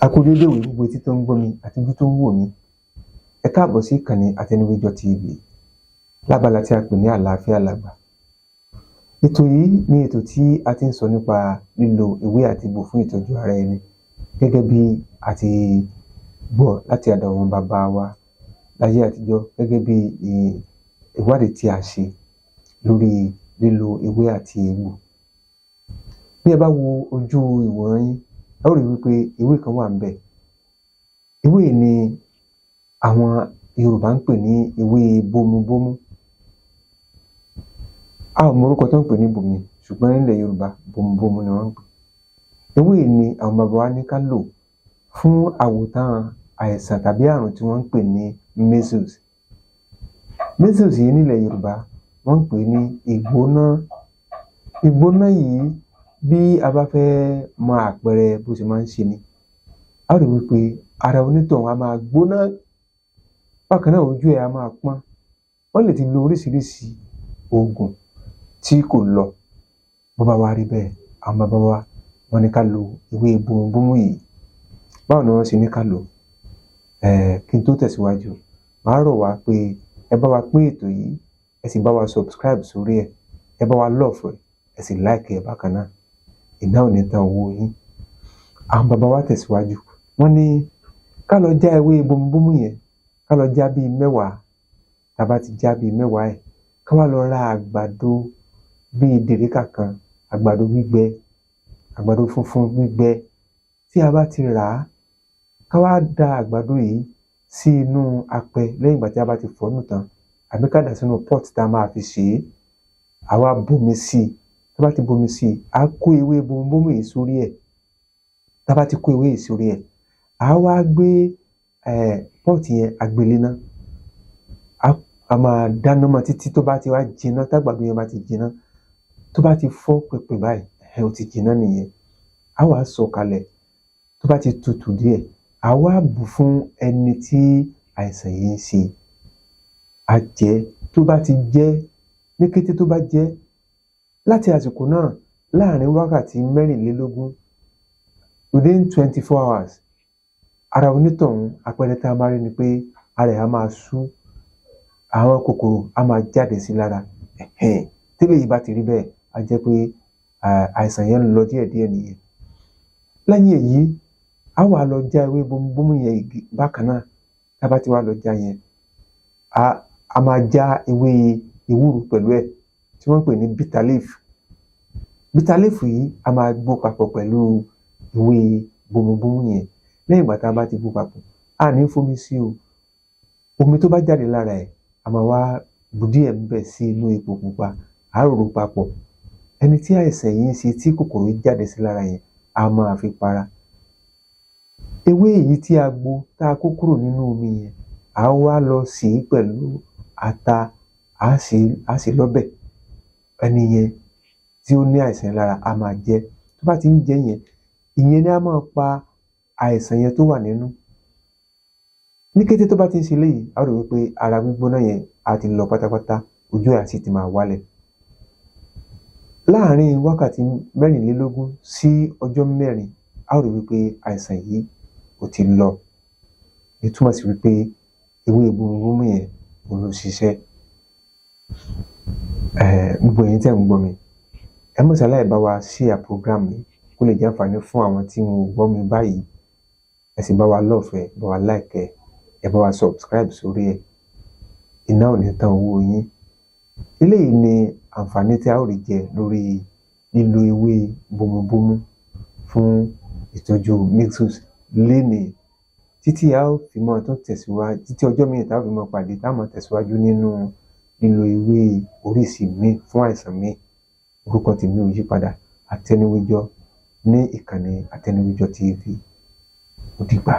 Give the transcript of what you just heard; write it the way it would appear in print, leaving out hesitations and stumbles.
A kú dédé ìwé gbogbo etí tó ń gbọ́ mi àti ojú tó ń wò mí. Ẹ káàbọ̀ sí ìkànnì Àtẹnuwẹ́jọ TV lábala tí a pè ní àlàáfíà làgbà. Ètò yìí ni ètò tí a ti ń sọ nípa lílo ewé àti egbò fún ìtọ́jú ara ẹni gẹ́gẹ́ bí a ti gbọ́ láti ọ̀dọ̀ àwọn bàbá wa láyé àtijọ́, gẹ́gẹ́ bí ìwádìí tí a ṣe lórí lílo ewé àti egbò. Bí ẹ bá wo ojú ìwòran yín, ẹ ó rí wípé ewé kan wà ńbẹ̀. Ewé yìí ni àwọn Yorùbá ń pè ní ewé Bomubomu. A ò mọ orúkọ tó ń pè ní bòmí, ṣùgbọ́n nílẹ̀ Yorùbá Bomubomu ni wọ́n ń pè. Ewé yìí ni àwọn bàbá wa ní ká lò fún àwòtán àìsàn tàbí àrùn tí wọ́n ń pè ní measles. Measles yìí nílẹ̀ Yorùbá wọ́n ń pè ní ìgbóná. Ìgbóná yìí, bí a bá fẹ́ mọ àpẹẹrẹ bó ṣe máa ń ṣe ni, a ó rí wípé ara onítọ̀hún á máa gbóná, bákan náà ojú ẹ̀ á máa pọ́n. Wọ́n lè ti lo oríṣiríṣi oògùn tí kò lọ. Bó bá wá rí bẹ́ẹ̀, àwọn bàbá wa wọ́n ní ká lo ewé Bomubomu yìí. Báwo ni wọ́n ṣe ní ká lò? Kí n tó tẹ̀síwájú, màá rọ̀ wá pé ẹ bá wa pín ètò yìí, ẹ sì bá wa subscribe sórí ẹ̀, ẹ bá wa love ẹ̀, ẹ sì like ẹ̀ bákan náà. Iná ò ní tán owó yín. Àwọn bàbá wa tẹ̀síwájú, wọ́n ní ká lọ já ewé Bomubomu yẹn, ká lọ já bíi 10. Tá bá ti já bíi 10 ẹ̀, ká wá lọ ra àgbàdo bíi dèríkà kan, àgbàdo gbígbẹ, àgbàdo funfun gbígbẹ. Tí a bá ti rà á, ká wá da àgbàdo yìí sí inú apẹ lẹ́yìn ìgbà tí a bá ti fọ̀ nù tán, àbí ká dà sínú pot tá a máa fi sè é. A wá bomi sí i. Tá bá ti bomi sí i, a kó ewé Bomubomu yìí sórí ẹ̀. Tá bá ti kó ewé yìí sórí ẹ̀, a wá gbé pot yẹn agbélé náà. A máa dáná mọ́ títí tó bá ti wá jiná. Tágbàdo yẹn bá ti jiná, tó bá ti fọ́ pẹ̀pẹ̀ báyìí, ó ti jiná nìyẹn. A wá sọ̀ kalẹ̀. Tó bá ti tutù díẹ̀, a wá bù fún ẹni tí àìsàn yìí ń ṣe. A jẹ. Tó bá ti jẹ, ní kété tó bá jẹ, láti àsìkò náà, láàrin wákàtí 24, within 24 hours, ara onítọ̀hún, àpẹẹrẹ tá a máa rí ni pé ara ẹ̀ á máa sú, àwọn kòkòrò á máa jáde sí lára. Tẹ́lẹ̀ yìí bá ti rí bẹ́ẹ̀, á jẹ́ pé àìsàn yẹn ń lọ díẹ̀díẹ̀ nìyẹn. Lẹ́yìn èyí, a wá lọ já ewé Bomubomu yẹn bákan náà. Tá bá ti wá lọ já yẹn, a máa já ewé ewúro pẹ̀lú ẹ̀ tí wọ́n ń pè ní bitter leaf. Bitter leaf yìí a máa gbó papọ̀ pẹ̀lú ewé Bomubomu yẹn. Lẹ́yìn ìgbà tá a bá ti gbó papọ̀, a ní fomi sí o. Omi tó bá jáde lára ẹ̀, a máa wá bù díẹ̀ ńbẹ̀ sí inú epo pupa, a rò papọ̀. Ẹni tí àìsàn yìí ń ṣe, tí kòkòrò yìí jáde sí lára yẹn, a máa fi para. Ewé yìí tí a gbó, tá a kó kúrò nínú omi yẹn, a wá lọ sè é pẹ̀lú ata, a sè lọ́bẹ̀. Ẹni yẹn tí ó ní àìsàn lára a máa jẹ. Tó bá ti ń jẹ yẹn, ìyẹn ni a máa pa àìsàn yẹn tó wà nínú. Ní kété tó bá ti ń ṣe léyìí, a rí wípé ara gbígbóná yẹn á ti lọ pátápátá, ojú ẹ̀ á sì ti máa wálẹ̀. Láàárín wákàtí 24 sí ọjọ́ 4, a rí wípé àìsàn yìí ó ti lọ. Ìtumọ̀ sí wípé ewé Bomubomu yẹn ó lọ ṣiṣẹ́. Gbogbo ẹ̀yin tẹ́ ń gbọ́ mi, ẹ má ṣàlàyé bá wa share program yìí kó lè jẹ́ àǹfààní fún àwọn tí wọn ò gbọ́ mi báyìí. Ẹ sì bá wa love ẹ̀, bá wa like ẹ̀, ẹ bá wa subscribe sórí ẹ̀. Iná ò ní tán owó yín. Eléyìí ni àǹfààní tí a ó rí jẹ lórí lílo ewé Bomubomu fún ìtọ́jú measles lénìí. Títí a ó fi mọ́ tó tẹ̀síwájú, títí ọjọ́ mìíràn tá a ó fi mọ́ pàdé, tá a máa tẹ̀síwájú nínú lílo ewé oríṣi míì fún àìsàn míì. Orúkọ tèmi ò yí padà, Àtẹnuwẹ́jọ ní ìkànnì Àtẹnuwẹ́jọ TV. Ó dìgbà.